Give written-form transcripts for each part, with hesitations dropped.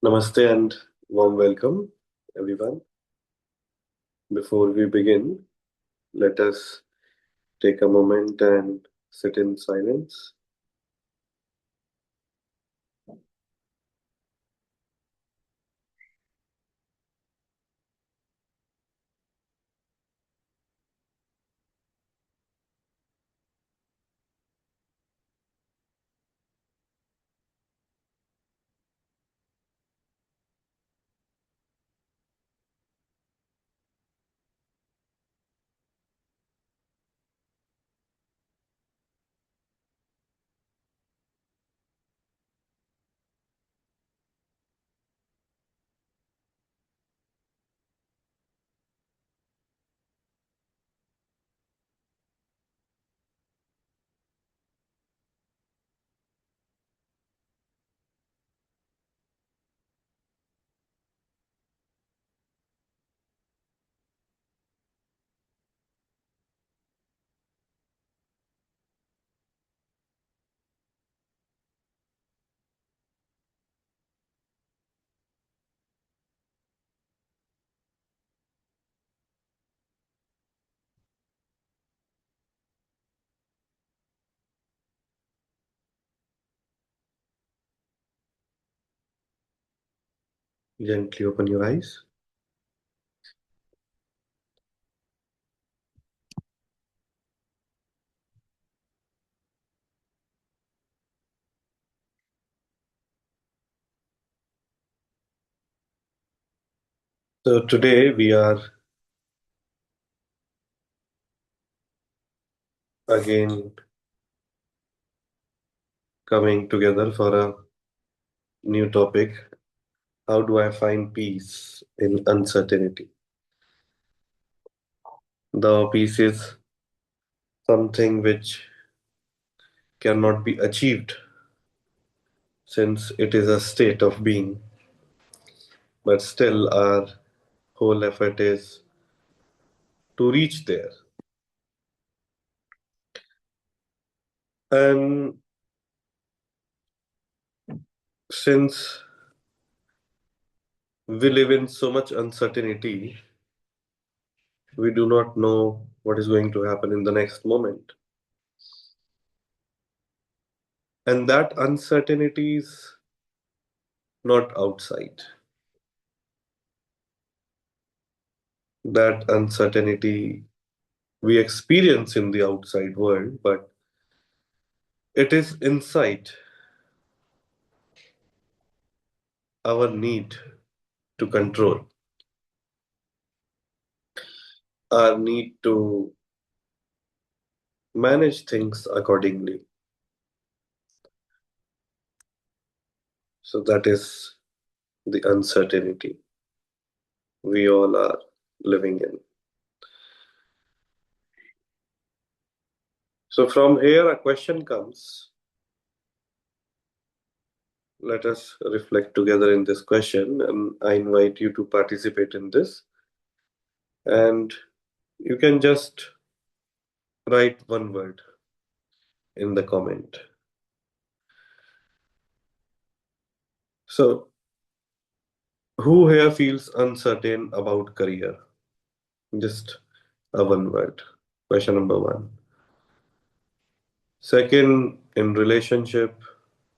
Namaste and warm welcome, everyone. Before we begin, let us take a moment and sit in silence. Gently open your eyes. So, today we are again coming together for a new topic. How do I find peace in uncertainty? The peace is something which cannot be achieved since it is a state of being, but still, our whole effort is to reach there. And since we live in so much uncertainty, we do not know what is going to happen in the next moment. And that uncertainty is not outside. That uncertainty we experience in the outside world, but it is inside our need to control, our need to manage things accordingly. So that is the uncertainty we all are living in. So from here, a question comes. Let us reflect together in this question, and I invite you to participate in this. And you can just write one word in the comment. So, who here feels uncertain about career? Just a one word. Question number one. Second, in relationship.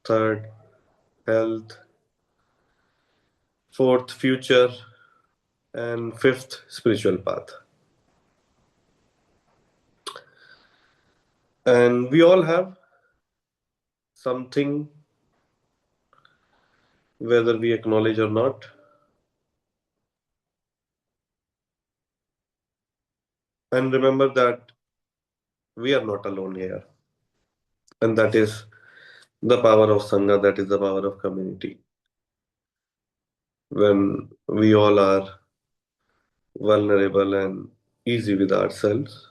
Third, health. Fourth, future. And fifth, spiritual path. And we all have something, whether we acknowledge or not. And remember that we are not alone here. And that is the power of Sangha, that is the power of community. When we all are vulnerable and easy with ourselves,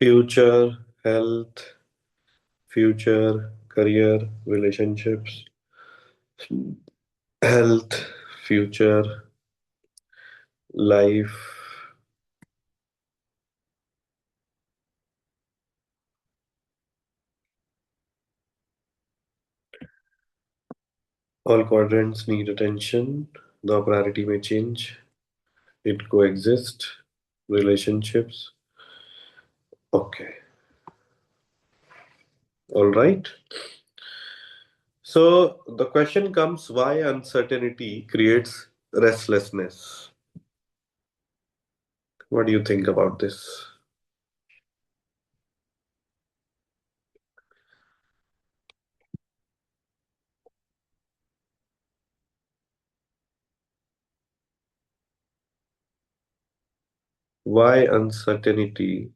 Future, health, future, career, relationships, health, future, life. All quadrants need attention. The priority may change. It coexist. Relationships. Okay. All right. So the question comes, why uncertainty creates restlessness? What do you think about this? Why uncertainty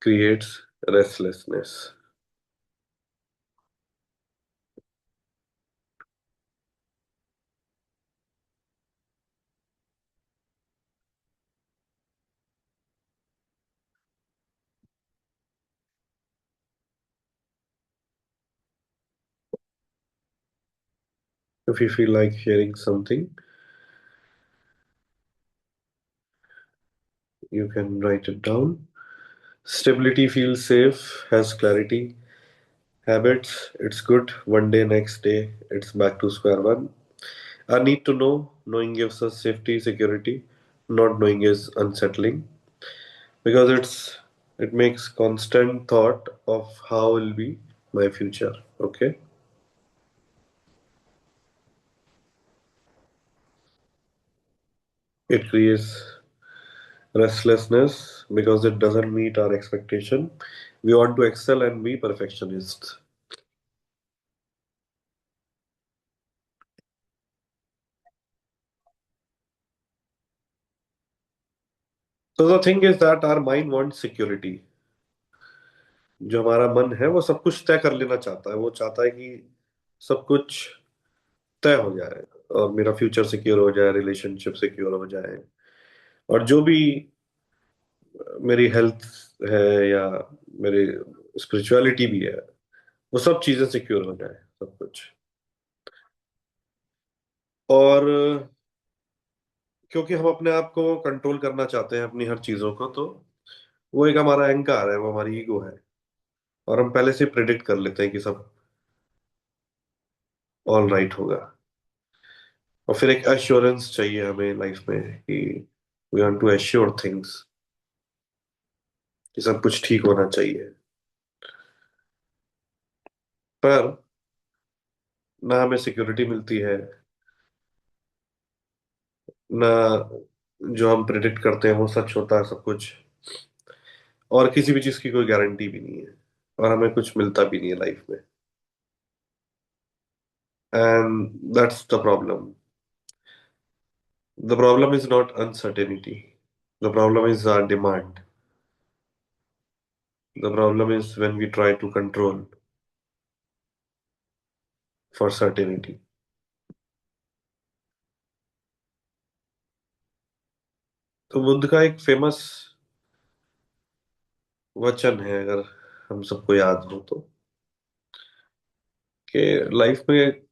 creates restlessness? If you feel like sharing something, you can write it down. Stability feels safe, has clarity. Habits, it's good. One day, next day, it's back to square one. I need to know. Knowing gives us safety, security. Not knowing is unsettling because it makes constant thought of how will be my future. Okay, it creates restlessness because it doesn't meet our expectation. We want to excel and be perfectionists. So the thing is that our mind wants security. जो हमारा मन है वो सब कुछ तय कर लेना चाहता है, वो चाहता है कि सब कुछ तय हो जाए और मेरा फ्यूचर सिक्योर हो जाए, रिलेशनशिप सिक्योर हो जाए, और जो भी मेरी हेल्थ है या मेरी स्पिरिचुअलिटी भी है, वो सब चीजें सिक्योर हो जाए, सब कुछ। और क्योंकि हम अपने आप को कंट्रोल करना चाहते हैं अपनी हर चीजों को, तो वो एक हमारा अहंकार है, वो हमारी ईगो है, और हम पहले से प्रिडिक्ट कर लेते हैं कि सब ऑल राइट होगा। और फिर एक एश्योरेंस चाहिए हमें लाइफ में कि we want to assure things, कि सब कुछ ठीक होना चाहिए। पर ना हमें सिक्योरिटी मिलती है, ना जो हम प्रिडिक्ट करते हैं वो सच होता है सब कुछ, और किसी भी चीज की कोई गारंटी भी नहीं है, और हमें कुछ मिलता भी नहीं है लाइफ में। And that's the problem. The problem is not uncertainty, the problem is our demand, the problem is when we try to control for certainty. तो बुद्ध का एक फेमस वचन है, अगर हम सबको याद हो तो, कि लाइफ में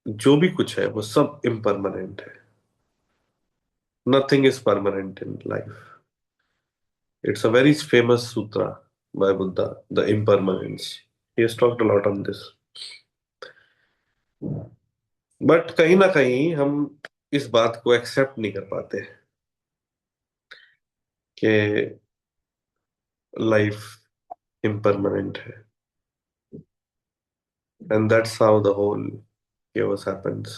जो भी कुछ है वो सब इम्परमानेंट है। Nothing is permanent in life. It's a very famous सूत्र by Buddha, the impermanence. He has talked a lot on this. But कहीं ना कहीं हम इस बात को एक्सेप्ट नहीं कर पाते कि लाइफ इम्परमानेंट है, and that's how the whole chaos happens.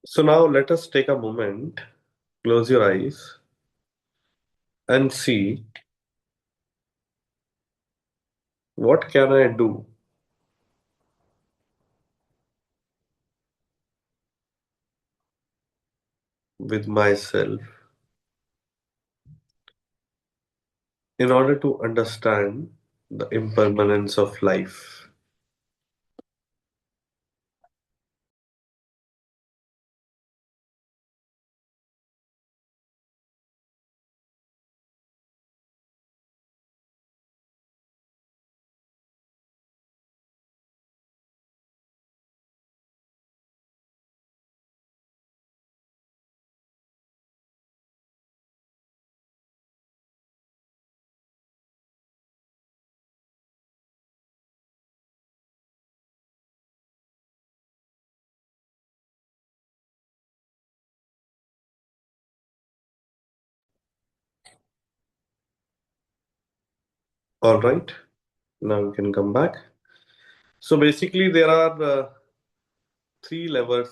So now let us take a moment, close your eyes, and see what can I do with myself in order to understand the impermanence of life. All right, now we can come back. So basically, there are three levels,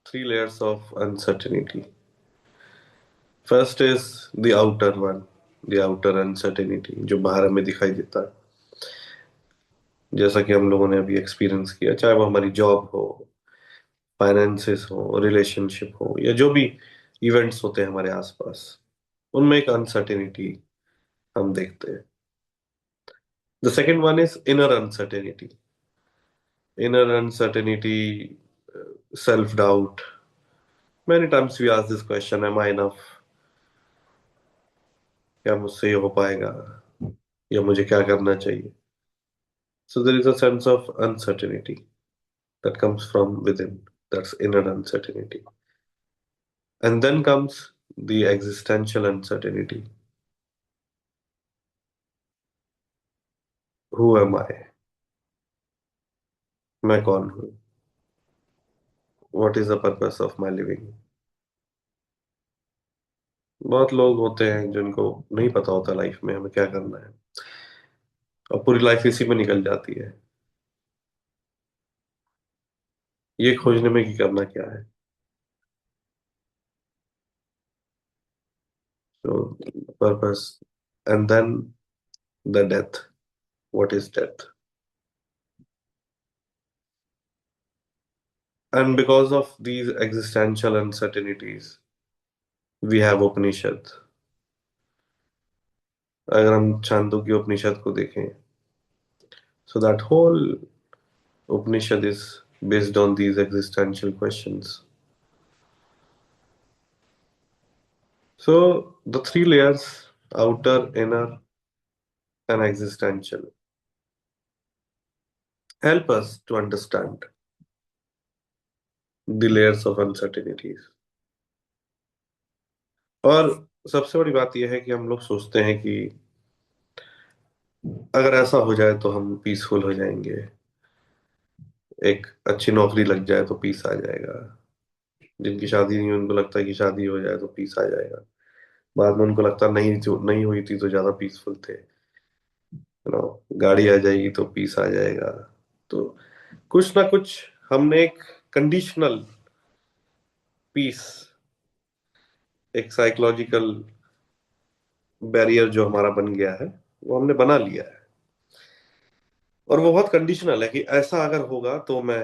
three layers of uncertainty. First is the outer one, the outer uncertainty, जो बाहर हमें दिखाई देता है, जैसा कि हम लोगों ने अभी एक्सपीरियंस किया, चाहे वो हमारी जॉब हो, फाइनेंसेस हो, रिलेशनशिप हो, या जो भी इवेंट्स होते हैं हमारे आसपास, उनमें एक अनसर्टेनिटी हम देखते हैं. The second one is inner uncertainty. Inner uncertainty, self doubt. Many times we ask this question, am I enough? क्या मुझसे ये हो पाएगा, या मुझे क्या करना चाहिए? So there is a sense of uncertainty that comes from within. That's inner uncertainty. And then comes the existential uncertainty. Who am I? मैं कौन हूँ? What is the purpose of my living? बहुत लोग होते हैं जिनको नहीं पता होता लाइफ में हमें क्या करना है, और पूरी लाइफ इसी में निकल जाती है, ये खोजने में कि करना क्या है. So, purpose. And then the death. What is death? And because of these existential uncertainties, we have Upanishad. अगर हम छांदोग्य उपनिषद को देखें, so that whole Upanishad is based on these existential questions. So the three layers, outer, inner, and existential, help us to understand the layers of uncertainties. और सबसे बड़ी बात यह है कि हम लोग सोचते हैं कि अगर ऐसा हो जाए तो हम पीसफुल हो जाएंगे, एक अच्छी नौकरी लग जाए तो पीस आ जाएगा. जिनकी शादी नहीं हुई उनको लगता है कि शादी हो जाए तो पीस आ जाएगा. बाद में उनको लगता है नहीं, जो नहीं हुई थी तो ज्यादा पीसफुल थे, यू नो. गाड़ी आ जाएगी तो पीस आ जाएगा. तो कुछ ना कुछ हमने एक कंडीशनल पीस, एक साइकोलॉजिकल बैरियर जो हमारा बन गया है, वो हमने बना लिया है. और वो बहुत कंडीशनल है कि ऐसा अगर होगा तो मैं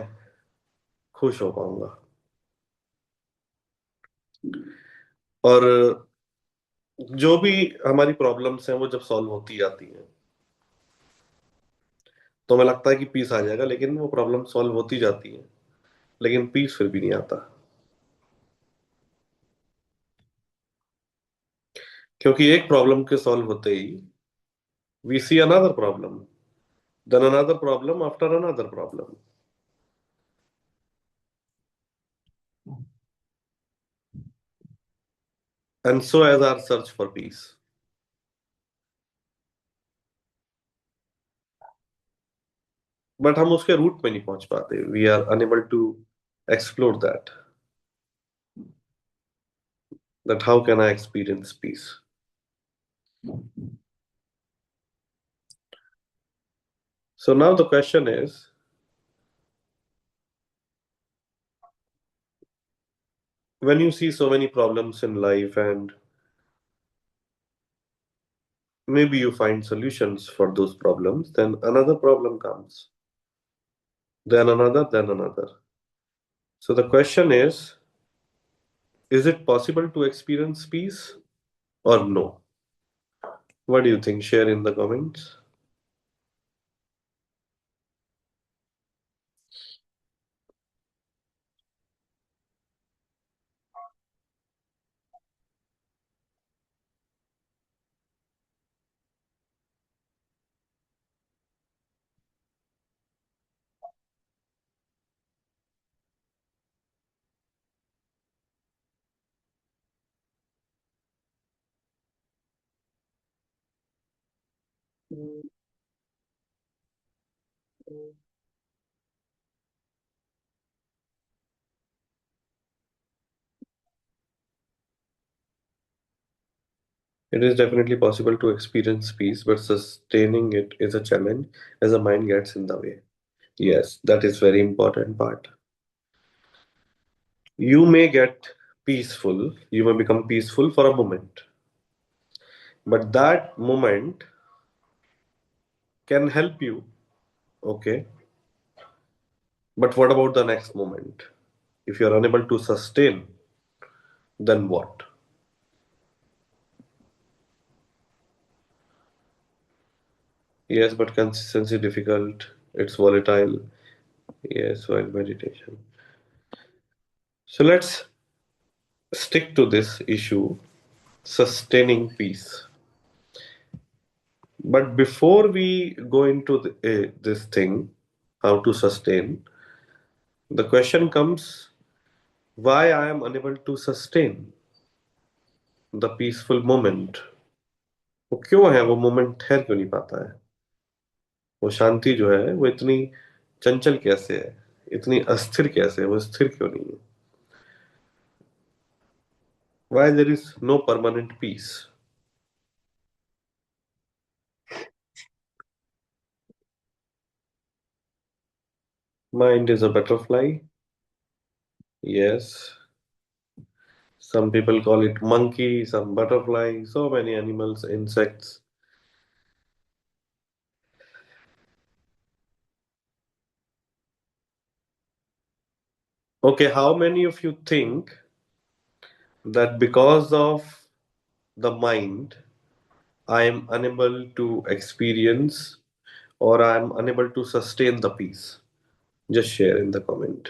खुश हो पाऊंगा. और जो भी हमारी प्रॉब्लम्स हैं वो जब सॉल्व होती जाती हैं तो हमें लगता है कि पीस आ जाएगा, लेकिन वो प्रॉब्लम सॉल्व होती जाती है, लेकिन पीस फिर भी नहीं आता. क्योंकि एक प्रॉब्लम के सॉल्व होते ही we see another problem, then another problem after another problem. And so as our search for peace. But हम उसके रूट में नहीं पहुंच पाते. We are unable to explore that how can I experience peace. So now the question is, when you see so many problems in life and maybe you find solutions for those problems, then another problem comes, then another, then another. So the question is it possible to experience peace or no? What do you think? Share in the comments. It is definitely possible to experience peace, but sustaining it is a challenge as the mind gets in the way. Yes, that is very important part. You may get peaceful, you may become peaceful for a moment, but that moment can help you, okay? But what about the next moment? If you are unable to sustain, then what? Yes, but consistency difficult, it's volatile. Yes, while meditation. So let's stick to this issue, sustaining peace. But before we go into this thing, how to sustain, the question comes why I am unable to sustain the peaceful moment. वो क्यों है, वो moment ठहर क्यों नहीं पाता है, वो शांति जो है वो इतनी चंचल कैसे है, इतनी अस्थिर कैसे है, वो स्थिर क्यों नहीं है. Why there is no permanent peace? Mind is a butterfly. Yes. Some people call it monkey, some butterfly, so many animals, insects. Okay, how many of you think that because of the mind, I am unable to experience or I am unable to sustain the peace? Just share in the comment.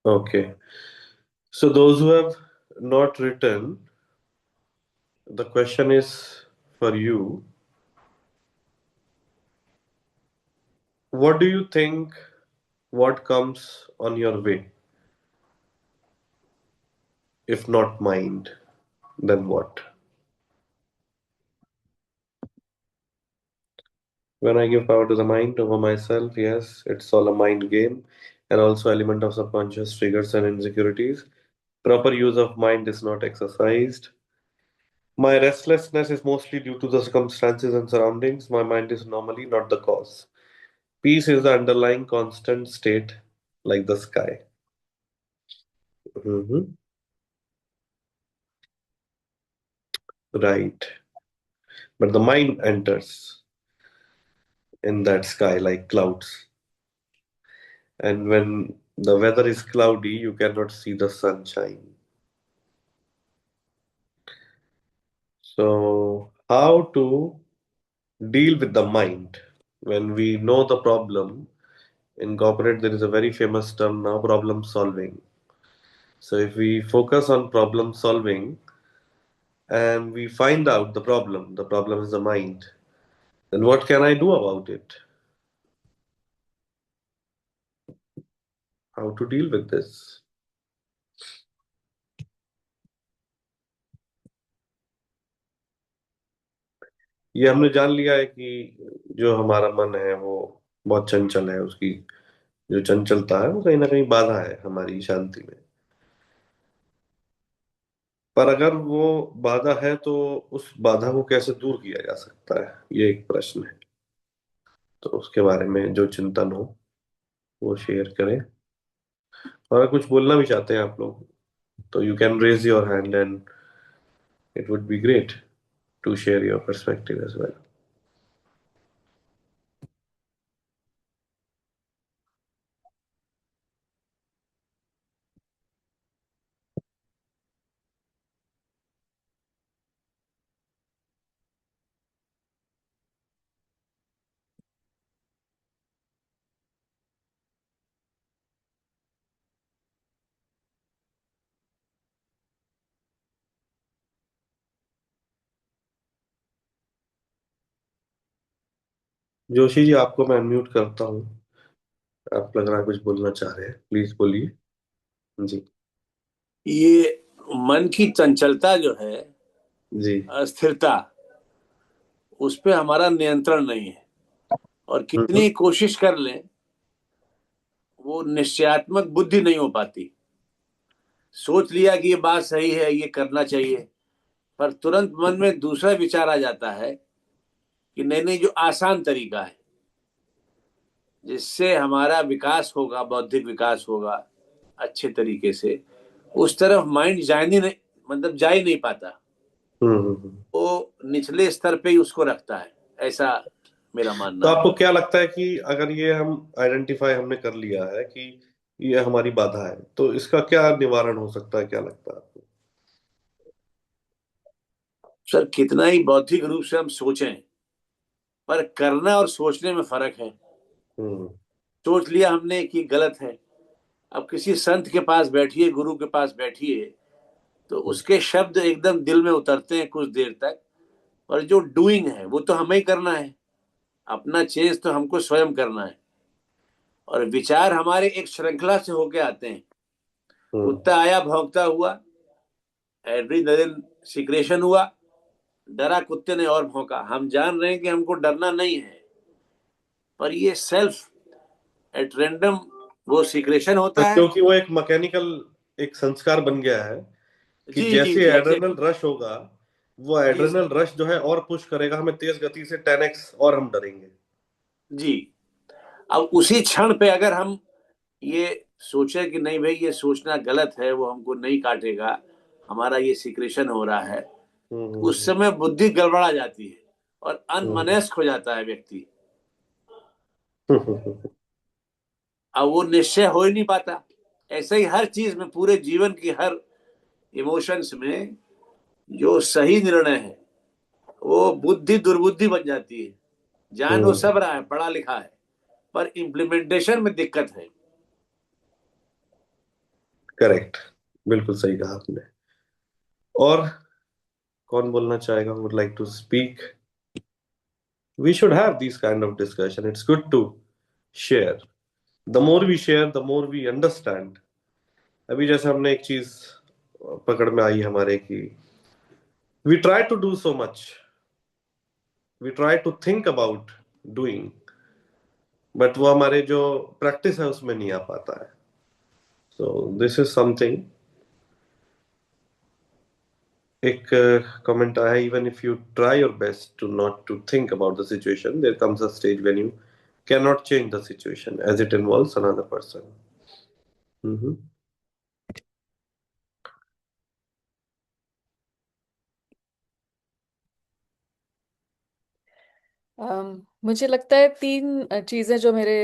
Okay. So, those who have not written, the question is for you. What do you think? What comes on your way? If not mind, then what? When I give power to the mind over myself, yes, it's all a mind game and also element of subconscious triggers and insecurities. Proper use of mind is not exercised. My restlessness is mostly due to the circumstances and surroundings. My mind is normally not the cause. Peace is the underlying constant state, like the sky. Mhm. Right. But the mind enters in that sky like clouds. And when the weather is cloudy, you cannot see the sunshine. So, how to deal with the mind when we know the problem? In corporate, there is a very famous term now, problem solving. So, if we focus on problem solving and we find out the problem is the mind, then what can I do about it? How to deal with this? ये हमने जान लिया है कि जो हमारा मन है वो बहुत चंचल है, उसकी जो चंचलता है वो कहीं ना कहीं बाधा है हमारी शांति में. पर अगर वो बाधा है तो उस बाधा को कैसे दूर किया जा सकता है, ये एक प्रश्न है. तो उसके बारे में जो चिंतन हो वो शेयर करें. और अगर कुछ बोलना भी चाहते हैं आप लोग तो you can raise your hand and it would be great to share your perspective as well. Joshi ji, आपको मैं अनम्यूट करता हूँ। आप लग रहा है कुछ बोलना चाह रहे हैं, प्लीज बोलिए। जी। ये मन की चंचलता जो है, जी। अस्थिरता, उस पे हमारा नियंत्रण नहीं है। और हम्म। कितनी कोशिश कर लें, वो निश्चयात्मक बुद्धि नहीं हो पाती। सोच लिया कि ये बात सही है, ये करना चाहिए, पर तुरंत मन में दूसरा विचार आ जाता है कि नहीं नहीं, जो आसान तरीका है, जिससे हमारा विकास होगा, बौद्धिक विकास होगा अच्छे तरीके से, उस तरफ माइंड जाने नहीं, मतलब जा ही नहीं पाता। हम्म। वो निचले स्तर पे ही उसको रखता है, ऐसा मेरा तो मानना है। आपको क्या लगता है कि अगर ये हम आइडेंटिफाई हमने कर लिया है कि ये हमारी बाधा है, तो इसका क्या निवारण हो सकता है, क्या लगता है आपको? सर, कितना ही बौद्धिक रूप से हम सोचें, पर करना और सोचने में फर्क है। हम्म। सोच लिया हमने कि गलत है, अब किसी संत के पास बैठिए, गुरु के पास बैठिए, तो उसके शब्द एकदम दिल में उतरते हैं कुछ देर तक। पर जो डूइंग है वो तो हमें ही करना है। अपना चेंज तो हमको स्वयं करना है। और विचार हमारे एक श्रृंखला से होके आते हैं। हम्म। कुत्ता आया भौंकता हुआ, एड्रेनलिन सिक्रेशन हुआ, डरा कुत्ते ने और भौंका। हम जान रहे हैं कि हमको डरना नहीं है, पर ये सेल्फ एट रैंडम वो सिक्रेशन हाँ, होता है। क्योंकि वो एक मैकेनिकल एक संस्कार बन गया है कि जी जी जैसे जी, एड्रेनल एग्जैक्टली। रश होगा, वो जी एड्रेनल सर। रश जो है और पुश करेगा हमें तेज गति से 10x, और हम डरेंगे। जी। अब उसी क्षण पे अगर हम ये सोचे कि नहीं भाई, ये सोचना गलत है, वो हमको नहीं काटेगा, हमारा ये सिक्रेशन हो रहा है, उस हम्म। समय बुद्धि गड़बड़ा जाती है और हम्म। अनमनस्क हो जाता है व्यक्ति। हम्म। अब वो निश्चय हो ही नहीं पाता। ऐसे ही हर चीज में, पूरे जीवन की हर इमोशंस में, जो सही निर्णय है वो बुद्धि दुर्बुद्धि बन जाती है। जान वो सब रहा है, पढ़ा लिखा है, पर इम्प्लीमेंटेशन में दिक्कत है। करेक्ट। बिल्कुल सही कहा आपने। और कौन बोलना चाहेगा, would like to speak? We should have this kind of discussion, it's good to share. The more we share, the more we understand. अभी जैसे हमने एक चीज पकड़ में आई हमारे की, we try to do so much, we try to think about doing, but वो हमारे जो प्रैक्टिस है उसमें नहीं आ पाता है। So this is something. एक कमेंट आया है, even if you try your best to not to think about the situation, there comes a stage when you cannot change the situation as it involves another person. Hmm. मुझे लगता है तीन चीज़ें जो मेरे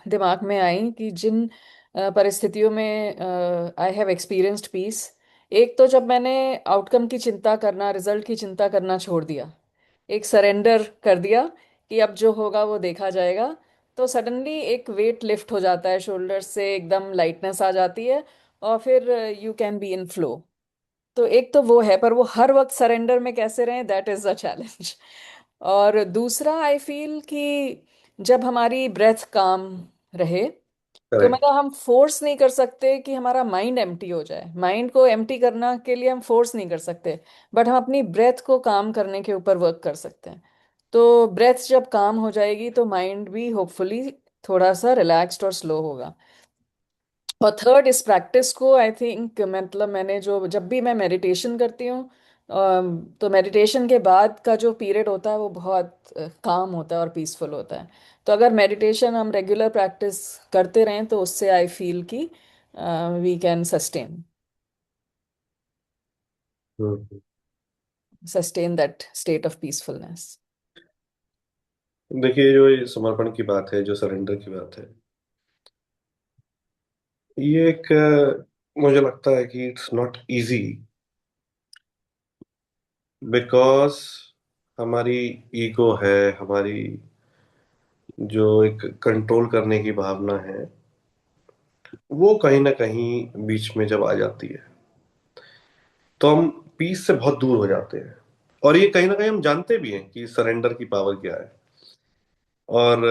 दिमाग में आई कि जिन परिस्थितियों में आई हैव एक्सपीरियंस्ड पीस। एक तो जब मैंने आउटकम की चिंता करना, रिजल्ट की चिंता करना छोड़ दिया, एक सरेंडर कर दिया कि अब जो होगा वो देखा जाएगा, तो सडनली एक वेट लिफ्ट हो जाता है शोल्डर से, एकदम लाइटनेस आ जाती है, और फिर you can be in flow. तो एक तो वो है, पर वो हर वक्त सरेंडर में कैसे रहें, दैट इज अ चैलेंज। और दूसरा आई फील कि जब हमारी ब्रेथ काम रहे, तो करेक्ट। मतलब हम फोर्स नहीं कर सकते कि हमारा माइंड एम्प्टी हो जाए। माइंड को एम्प्टी करना के लिए हम फोर्स नहीं कर सकते, बट हम अपनी ब्रेथ को काम करने के ऊपर वर्क कर सकते हैं। तो ब्रेथ जब काम हो जाएगी तो माइंड भी होपफुली थोड़ा सा रिलैक्स्ड और स्लो होगा। और थर्ड, इस प्रैक्टिस को आई थिंक, मतलब मैंने जो, जब भी मैं मेडिटेशन करती हूँ, तो मेडिटेशन के बाद का जो पीरियड होता है वो बहुत काम होता है और पीसफुल होता है। तो अगर मेडिटेशन हम रेगुलर प्रैक्टिस करते रहें तो उससे आई फील कि we can sustain that state of peacefulness. देखिए, जो ये समर्पण की बात है, जो सरेंडर की बात है, ये एक मुझे लगता है कि इट्स नॉट इजी, बिकॉज हमारी ईगो है, हमारी जो एक कंट्रोल करने की भावना है, वो कहीं ना कहीं बीच में जब आ जाती है, तो हम पीस से बहुत दूर हो जाते हैं। और ये कहीं ना कहीं हम जानते भी हैं कि सरेंडर की पावर क्या है। और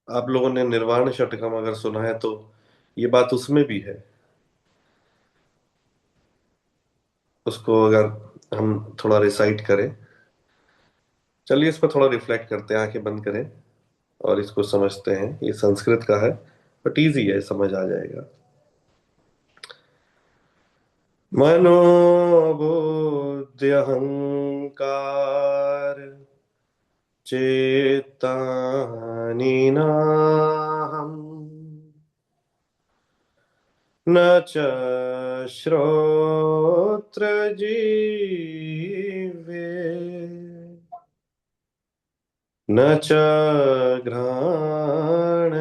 आप लोगों ने निर्वाण षटकम अगर सुना है तो ये बात उसमें भी है। उसको अगर हम थोड़ा रिसाइट करें, चलिए इस पर थोड़ा रिफ्लेक्ट करते हैं, आंखें बंद करें और इसको समझते हैं। ये संस्कृत का है बट इजी है, समझ आ जाएगा। मनोबुद्ध्यहंकार चेतानि नाहम् न च श्रोत्रजीवे न च घ्राणनेत्रे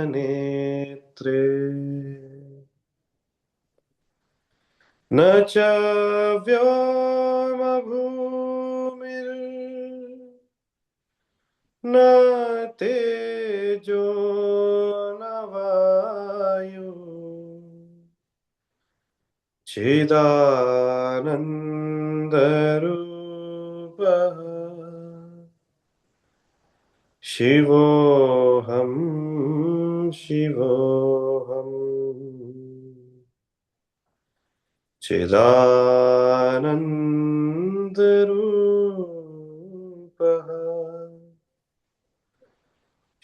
न च व्योमभूमिर्न तेजो न वायु चिदानन्दरूपः शिवोऽहं शिवोऽहम् चिदानन्दरूपः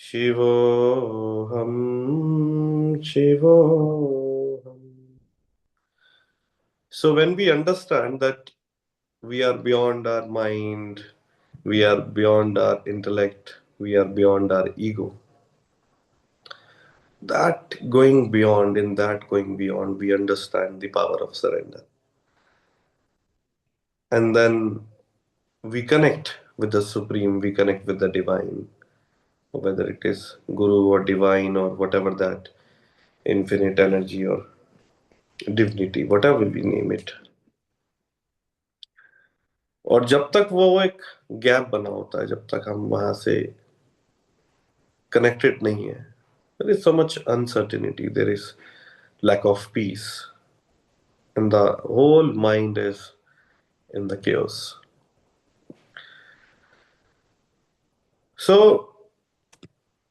शिवोऽहं शिवोऽहम्. So when we understand that we are beyond our mind, we are beyond our intellect, we are beyond our ego, that going beyond, in that going beyond, we understand the power of surrender. And then we connect with the Supreme, we connect with the Divine, whether it is Guru or Divine or whatever that infinite energy or divinity, whatever we name it. और जब तक वो एक gap बना होता है, जब तक हम वहां से कनेक्टेड नहीं है, there is so much uncertainty, there is lack of peace, and the whole mind is in the chaos. So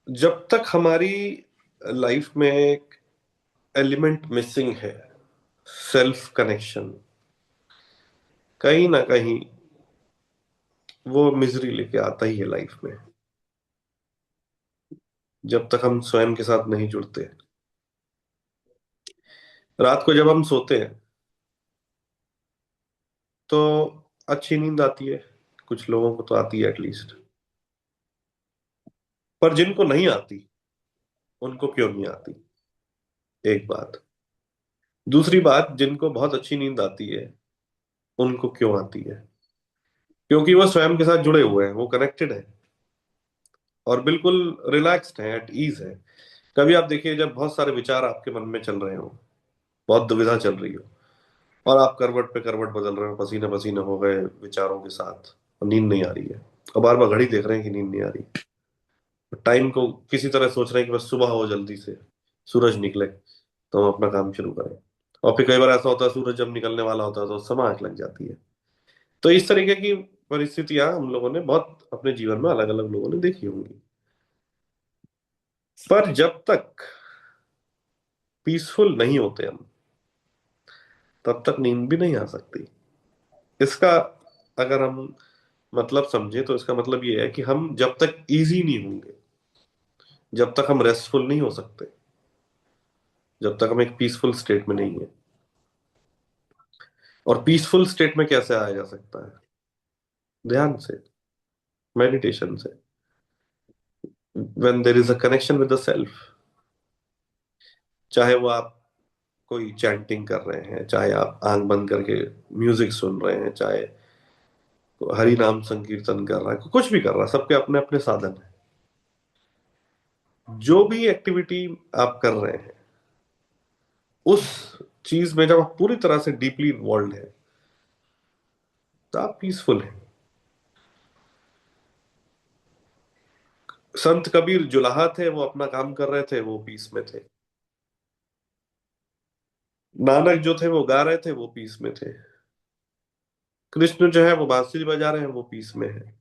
जब तक हमारी लाइफ में एक एलिमेंट मिसिंग है, सेल्फ कनेक्शन, कहीं ना कहीं वो मिजरी लेके आता ही है लाइफ में। जब तक हम स्वयं के साथ नहीं जुड़ते, रात को जब हम सोते हैं तो अच्छी नींद आती है, कुछ लोगों को तो आती है एटलीस्ट, पर जिनको नहीं आती उनको क्यों नहीं आती, एक बात। दूसरी बात, जिनको बहुत अच्छी नींद आती है उनको क्यों आती है? क्योंकि वो स्वयं के साथ जुड़े हुए हैं, वो कनेक्टेड है और बिल्कुल रिलैक्स्ड है, एट ईज है। कभी आप देखिए, जब बहुत सारे विचार आपके मन में चल रहे हो, बहुत दुविधा चल रही हो, और आप करवट पे करवट बदल रहे हो, पसीने पसीने हो गए विचारों के साथ, और नींद नहीं आ रही है, और बार बार घड़ी देख रहे हैं कि नींद नहीं आ रही, टाइम को किसी तरह सोच रहे हैं कि बस सुबह हो, जल्दी से सूरज निकले तो हम अपना काम शुरू करें। और फिर कई बार ऐसा होता है, सूरज जब निकलने वाला होता है तो समय आंख लग जाती है। तो इस तरीके की परिस्थितियां हम लोगों ने बहुत अपने जीवन में, अलग अलग लोगों ने देखी होंगी। पर जब तक पीसफुल नहीं होते हम, तब तक नींद भी नहीं आ सकती। इसका अगर हम मतलब समझे तो इसका मतलब ये है कि हम जब तक इजी नहीं होंगे, जब तक हम रेस्टफुल नहीं हो सकते, जब तक हम एक पीसफुल स्टेट में नहीं है। और पीसफुल स्टेट में कैसे आया जा सकता है? ध्यान से, मेडिटेशन से, when there is a connection with the self. चाहे वो आप कोई चैंटिंग कर रहे हैं, चाहे आप आंख बंद करके म्यूजिक सुन रहे हैं, चाहे हरि नाम संकीर्तन कर रहा है, कुछ भी कर रहा है, सबके अपने अपने साधन है। जो भी एक्टिविटी आप कर रहे हैं, उस चीज में जब आप पूरी तरह से डीपली इन्वॉल्व है, तो आप पीसफुल हैं। संत कबीर जुलाहा थे, वो अपना काम कर रहे थे, वो पीस में थे। नानक जो थे वो गा रहे थे, वो पीस में थे। कृष्ण जो है वो बांसुरी बजा रहे हैं, वो पीस में है।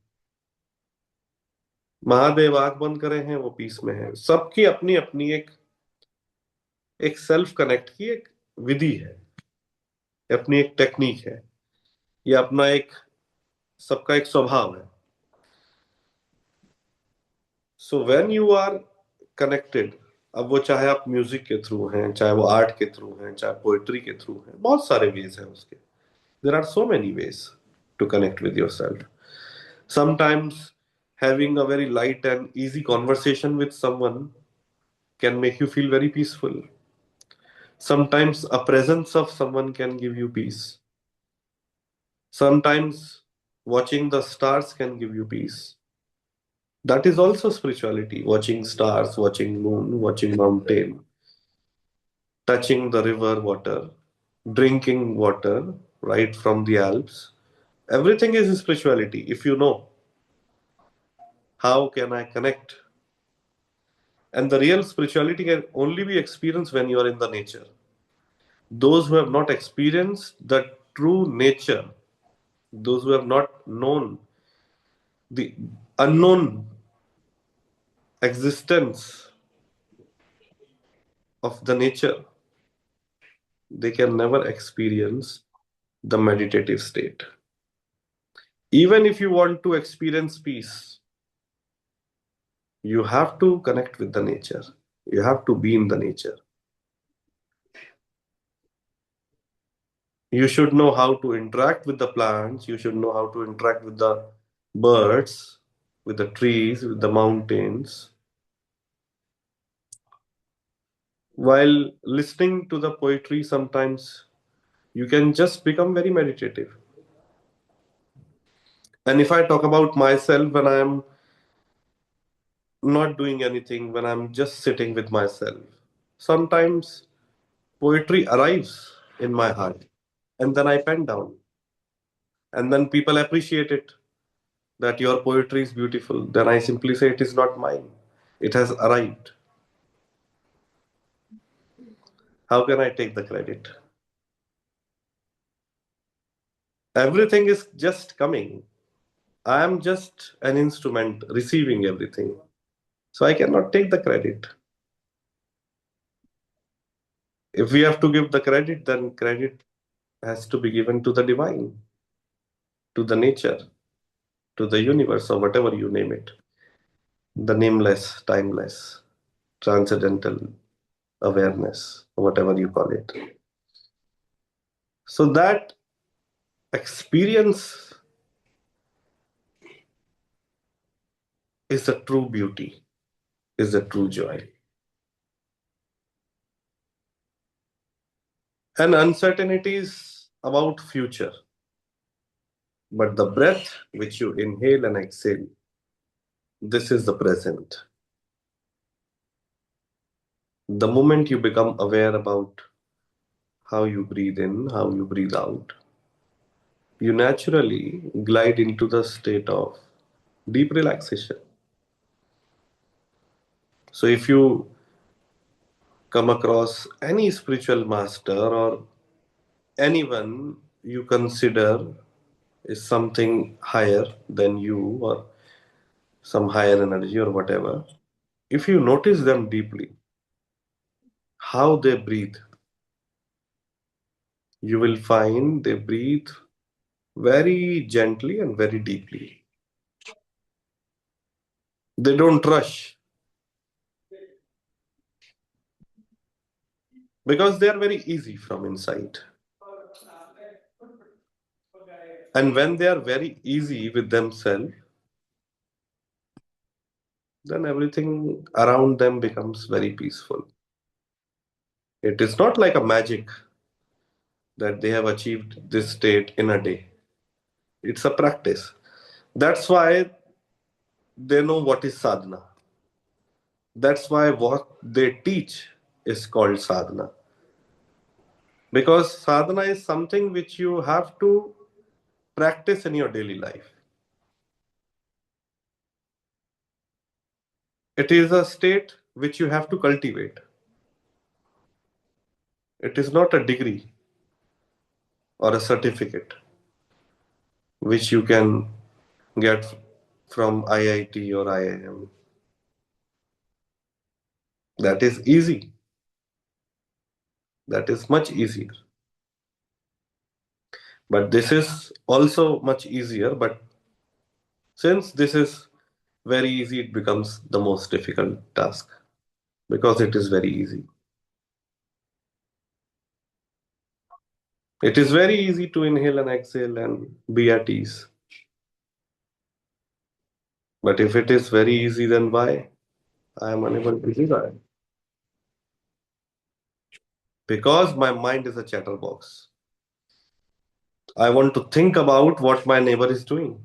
महादेव आंख बंद करे हैं, वो पीस में है। सबकी अपनी अपनी एक सेल्फ कनेक्ट की एक विधि है, अपनी एक टेक्निक है, ये अपना एक, सबका एक स्वभाव है। So when you are connected, अब वो चाहे आप म्यूजिक के थ्रू हैं, चाहे वो आर्ट के थ्रू हैं, चाहे पोएट्री के थ्रू हैं, बहुत सारे वेज हैं उसके। There are so many ways to connect with yourself. Sometimes having a very light and easy conversation with someone can make you feel very peaceful. Sometimes a presence of someone can give you peace. Sometimes watching the stars can give you peace. That is also spirituality. Watching stars, watching moon, watching mountain, touching the river water, drinking water right from the Alps. Everything is spirituality. If you know, how can I connect? And the real spirituality can only be experienced when you are in the nature. Those who have not experienced the true nature, those who have not known the unknown existence of the nature, they can never experience the meditative state. Even if you want to experience peace, you have to connect with the nature. You have to be in the nature. You should know how to interact with the plants. You should know how to interact with the birds, with the trees, with the mountains. While listening to the poetry, sometimes you can just become very meditative. And if I talk about myself, when I am not doing anything, when I'm just sitting with myself, sometimes poetry arrives in my heart and then I pen down. And then people appreciate it, that your poetry is beautiful. Then I simply say it is not mine. It has arrived. How can I take the credit? Everything is just coming. I am just an instrument receiving everything. So I cannot take the credit. If we have to give the credit, then credit has to be given to the divine, to the nature, to the universe, or whatever you name it. The nameless, timeless, transcendental awareness, or whatever you call it. So that experience is the true beauty, is the true joy. And uncertainty is about future. But the breath which you inhale and exhale, this is the present. The moment you become aware about how you breathe in, how you breathe out, you naturally glide into the state of deep relaxation. So if you come across any spiritual master or anyone you consider is something higher than you or some higher energy or whatever, if you notice them deeply, how they breathe, you will find they breathe very gently and very deeply. They don't rush because they are very easy from inside. And when they are very easy with themselves, then everything around them becomes very peaceful. It is not like a magic that they have achieved this state in a day. It's a practice. That's why they know what is sadhana. That's why what they teach is called sadhana. Because sadhana is something which you have to practice in your daily life. It is a state which you have to cultivate. It is not a degree or a certificate which you can get from IIT or IIM. That is easy. That is much easier. But this is also much easier. But since this is very easy, it becomes the most difficult task because it is very easy. It is very easy to inhale and exhale and be at ease. But if it is very easy, then why I am unable to do that? Because my mind is a chatterbox. I want to think about what my neighbor is doing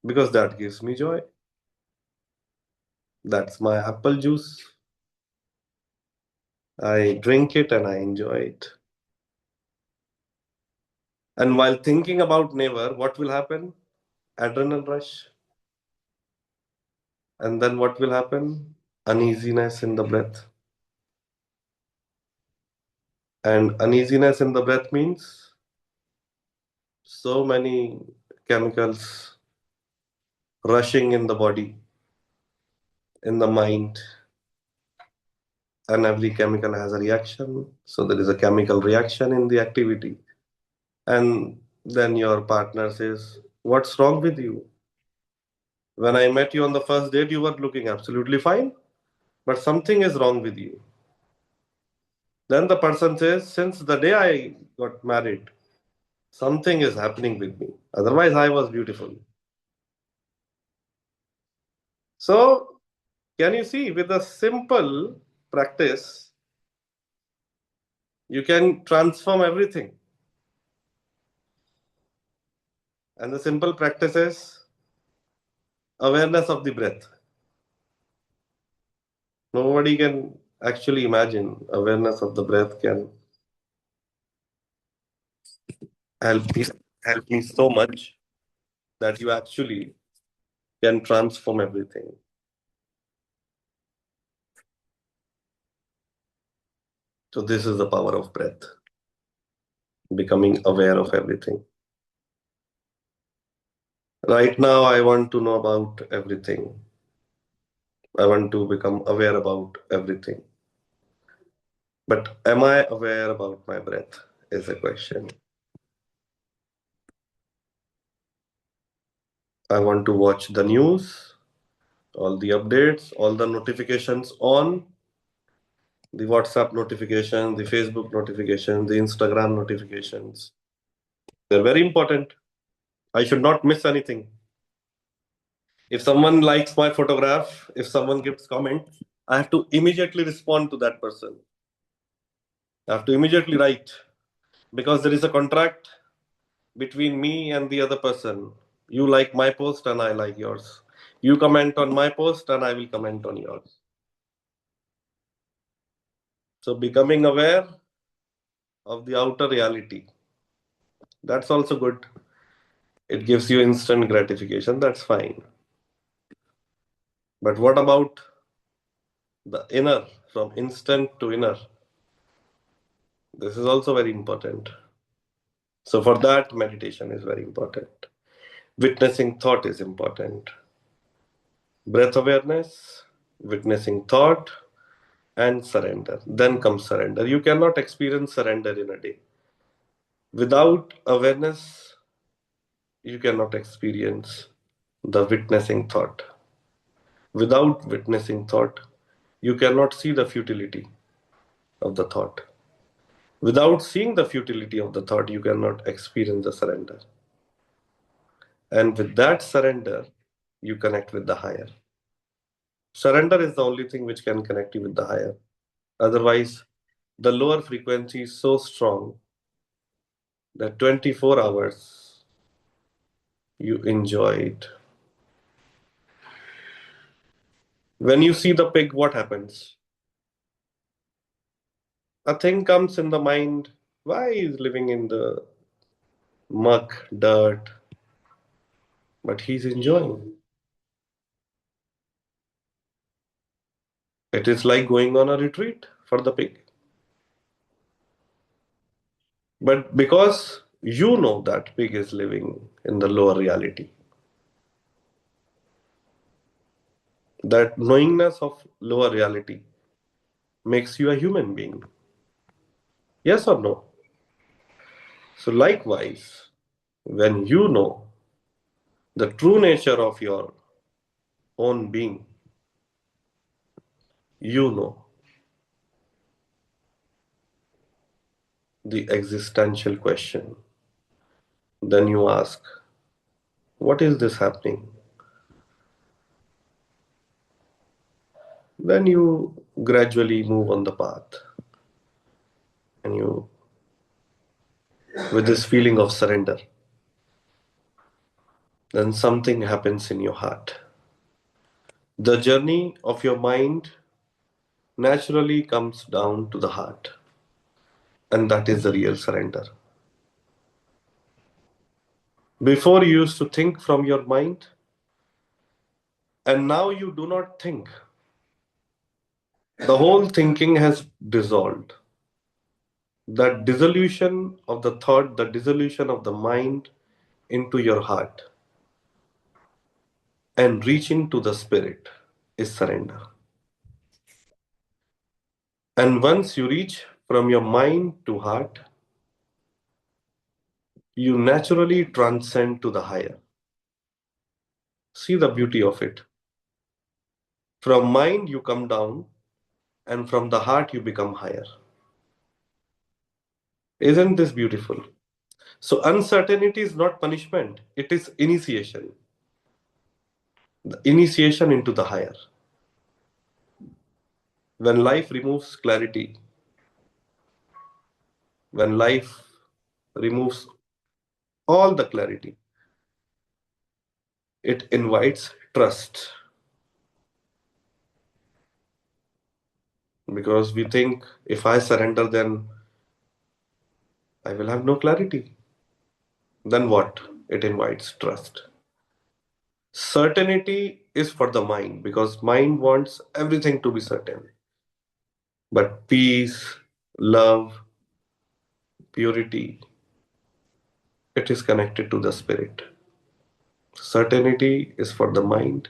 because that gives me joy. That's my apple juice. I drink it and I enjoy it. And while thinking about neighbor, what will happen? Adrenal rush. And then what will happen? Uneasiness in the breath. And uneasiness in the breath means so many chemicals rushing in the body, in the mind, and every chemical has a reaction. So there is a chemical reaction in the activity. And then your partner says, "What's wrong with you? When I met you on the first date, you were looking absolutely fine, but something is wrong with you." Then the person says, "Since the day I got married, something is happening with me. Otherwise, I was beautiful." So, can you see with a simple practice, you can transform everything? And the simple practice is awareness of the breath. Nobody can actually imagine awareness of the breath can help me, help me so much that you actually can transform everything. So this is the power of breath, becoming aware of everything. Right now, I want to know about everything. I want to become aware about everything. But am I aware about my breath? Is a question. I want to watch the news, all the updates, all the notifications on, the WhatsApp notifications, the Facebook notifications, the Instagram notifications. They're very important. I should not miss anything. If someone likes my photograph, if someone gives comment, I have to immediately respond to that person. I have to immediately write because there is a contract between me and the other person. You like my post and I like yours. You comment on my post and I will comment on yours. So becoming aware of the outer reality, that's also good. It gives you instant gratification, that's fine. But what about the inner, from instant to inner? This is also very important. So for that, meditation is very important. Witnessing thought is important. Breath awareness, witnessing thought, and surrender. Then comes surrender. You cannot experience surrender in a day. Without awareness, you cannot experience the witnessing thought. Without witnessing thought, you cannot see the futility of the thought. Without seeing the futility of the thought, you cannot experience the surrender. And with that surrender, you connect with the higher. Surrender is the only thing which can connect you with the higher. Otherwise, the lower frequency is so strong that 24 hours you enjoy it. When you see the pig, what happens? A thing comes in the mind. Why is living in the muck, dirt? But he's enjoying. It is like going on a retreat for the pig. But because You know that pig is living in the lower reality. That knowingness of lower reality makes you a human being. Yes or no? So, likewise, when you know the true nature of your own being, you know the existential question. Then you ask, what is this happening? Then you gradually move on the path and you, with this feeling of surrender, then something happens in your heart. The journey of your mind naturally comes down to the heart, and that is the real surrender. Before you used to think from your mind, and now you do not think. The whole thinking has dissolved. That dissolution of the thought, the dissolution of the mind into your heart and reaching to the spirit is surrender. And once you reach from your mind to heart, you naturally transcend to the higher. See the beauty of it. From mind you come down, and from the heart you become higher. Isn't this beautiful? So, uncertainty is not punishment, it is initiation. The initiation into the higher. When life removes clarity, when life removes all the clarity, it invites trust. Because we think if I surrender, then I will have no clarity. Then what? It invites trust. Certainty is for the mind because mind wants everything to be certain. But peace, love, purity, it is connected to the spirit. Certainty is for the mind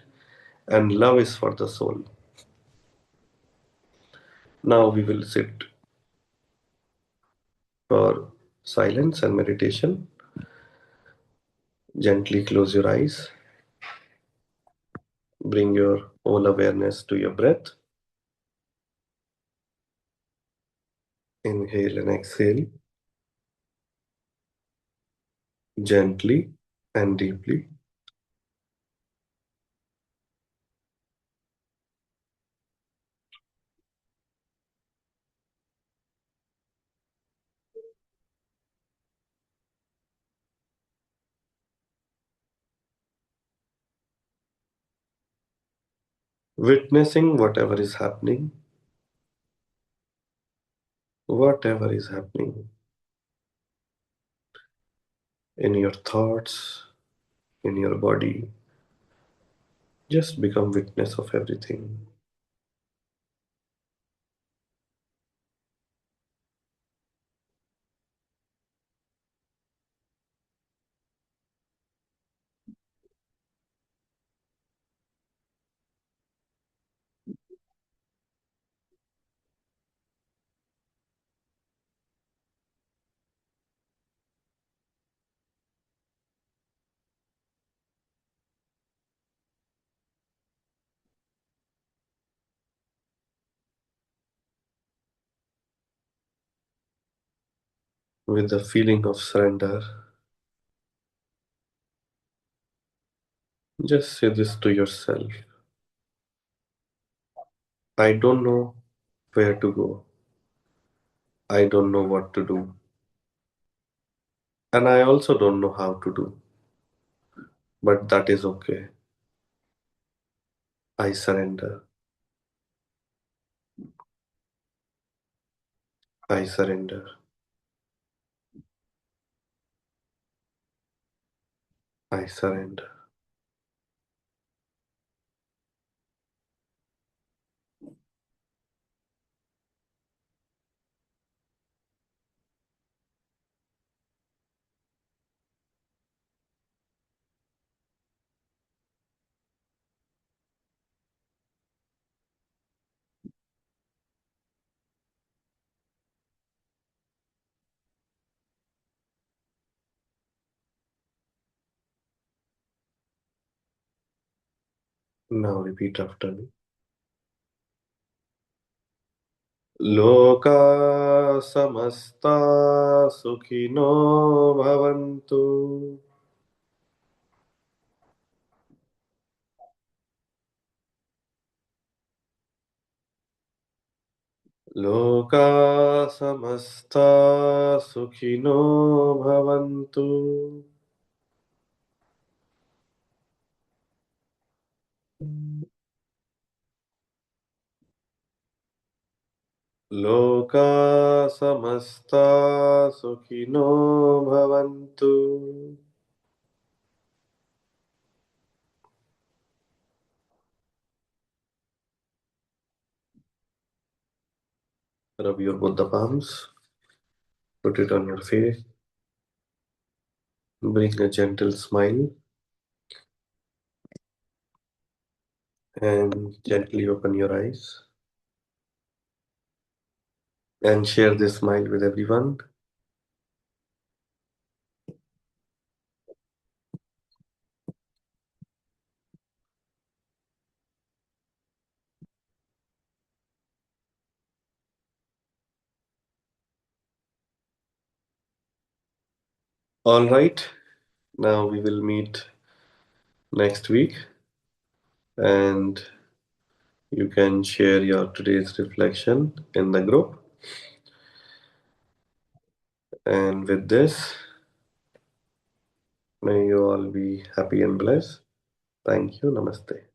and love is for the soul. Now we will sit for silence and meditation. Gently close your eyes. Bring your whole awareness to your breath. Inhale and exhale gently and deeply. Witnessing whatever is happening in your thoughts, in your body. Just become witness of everything. With the feeling of surrender, just say this to yourself. I don't know where to go. I don't know what to do. And I also don't know how to do. But that is okay. I surrender. I surrender. I surrender. Now repeat after me. लोका समस्ता सुखिनो भवन्तु. लोका समस्ता सुखिनो भवन्तु. लोका समस्ता सुखिनो भवन्तु. Rub your both the palms. Put it on your face. Bring a gentle smile and gently open your eyes and share this smile with everyone. All right, now we will meet next week and you can share your today's reflection in the group. And with this, may you all be happy and blessed. Thank you. Namaste.